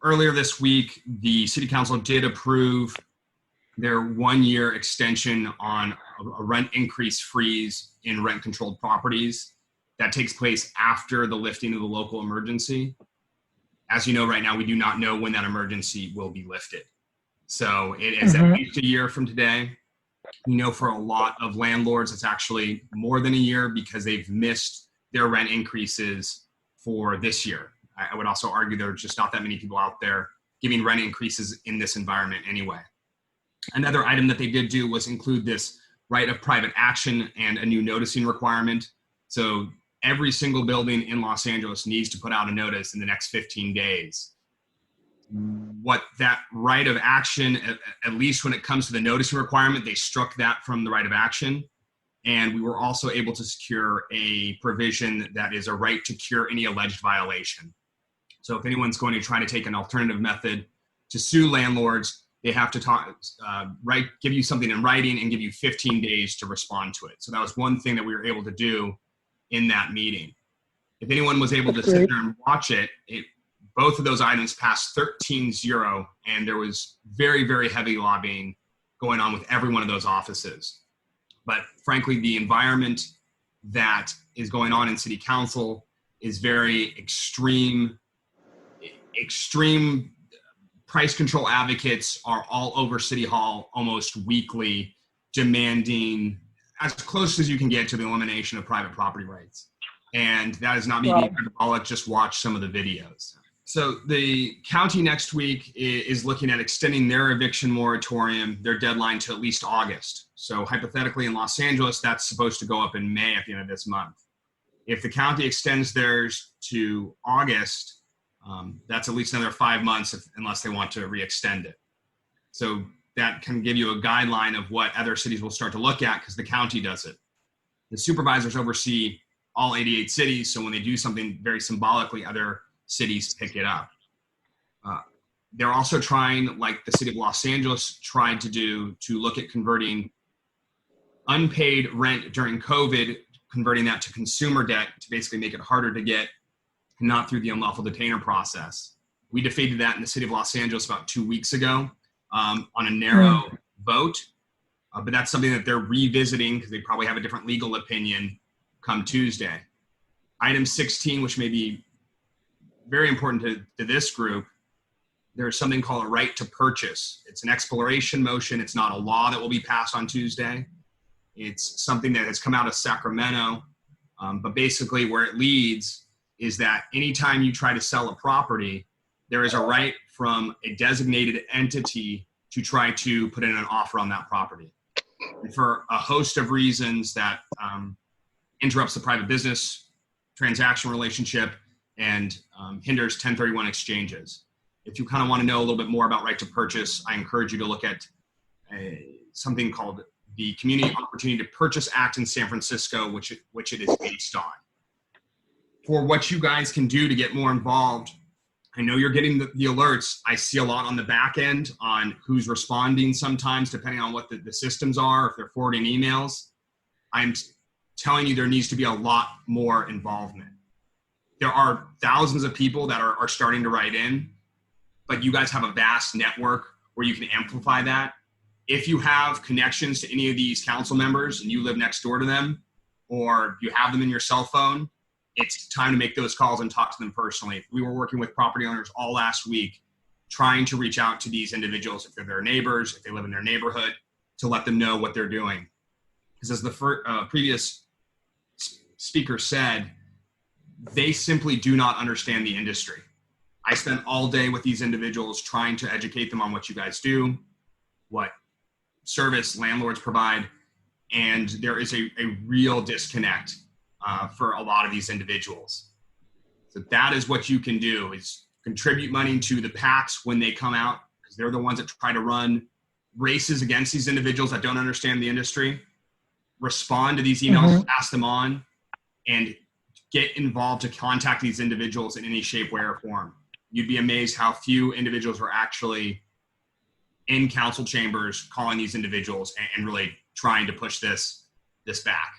earlier this week, the City Council did approve their 1-year extension on a rent increase freeze in rent-controlled properties. That takes place after the lifting of the local emergency. As you know, right now, we do not know when that emergency will be lifted. So it is at least a year from today. We know for a lot of landlords, it's actually more than a year because they've missed their rent increases for this year. I would also argue there's just not that many people out there giving rent increases in this environment anyway. Another item that they did do was include this right of private action and a new noticing requirement. So every single building in Los Angeles needs to put out a notice in the next 15 days. What that right of action, at least when it comes to the noticing requirement, they struck that from the right of action. And we were also able to secure a provision that is a right to cure any alleged violation. So if anyone's going to try to take an alternative method to sue landlords, they have to give you something in writing and give you 15 days to respond to it. So that was one thing that we were able to do in that meeting. If anyone was able to sit there and watch it, both of those items passed 13-0, and there was very, very heavy lobbying going on with every one of those offices. But frankly, the environment that is going on in City Council is very extreme price control advocates are all over City Hall almost weekly, demanding as close as you can get to the elimination of private property rights. And that is not me being hyperbolic, just watch some of the videos. So the county next week is looking at extending their eviction moratorium, their deadline to at least August. So hypothetically in Los Angeles, that's supposed to go up in May at the end of this month. If the county extends theirs to August, that's at least another 5 months unless they want to re-extend it. So that can give you a guideline of what other cities will start to look at because the county does it. The supervisors oversee all 88 cities, so when they do something very symbolically, other cities pick it up. They're also trying, like the city of Los Angeles tried to do, to look at converting unpaid rent during COVID, converting that to consumer debt to basically make it harder to get, not through the unlawful detainer process. We defeated that in the city of Los Angeles about 2 weeks ago on a narrow vote, but that's something that they're revisiting because they probably have a different legal opinion come Tuesday. Item 16, which may be very important to this group, there's something called a right to purchase. It's an exploration motion. It's not a law that will be passed on Tuesday. It's something that has come out of Sacramento, but basically where it leads is that anytime you try to sell a property, there is a right from a designated entity to try to put in an offer on that property. And for a host of reasons that interrupts the private business transaction relationship and hinders 1031 exchanges. If you kind of want to know a little bit more about right to purchase, I encourage you to look at something called the Community Opportunity to Purchase Act in San Francisco, which it is based on. For what you guys can do to get more involved, I know you're getting the alerts. I see a lot on the back end on who's responding sometimes, depending on what the systems are, if they're forwarding emails. I'm telling you there needs to be a lot more involvement. There are thousands of people that are starting to write in, but you guys have a vast network where you can amplify that. If you have connections to any of these council members and you live next door to them, or you have them in your cell phone, it's time to make those calls and talk to them personally. We were working with property owners all last week, trying to reach out to these individuals, if they're their neighbors, if they live in their neighborhood, to let them know what they're doing. Because as the previous speaker said, they simply do not understand the industry. I spent all day with these individuals trying to educate them on what you guys do, what service landlords provide, and there is a real disconnect for a lot of these individuals. So that is what you can do, is contribute money to the PACs when they come out, because they're the ones that try to run races against these individuals that don't understand the industry. Respond to these emails, pass them on, and get involved to contact these individuals in any shape, way, or form. You'd be amazed how few individuals are actually in council chambers calling these individuals and really trying to push this back.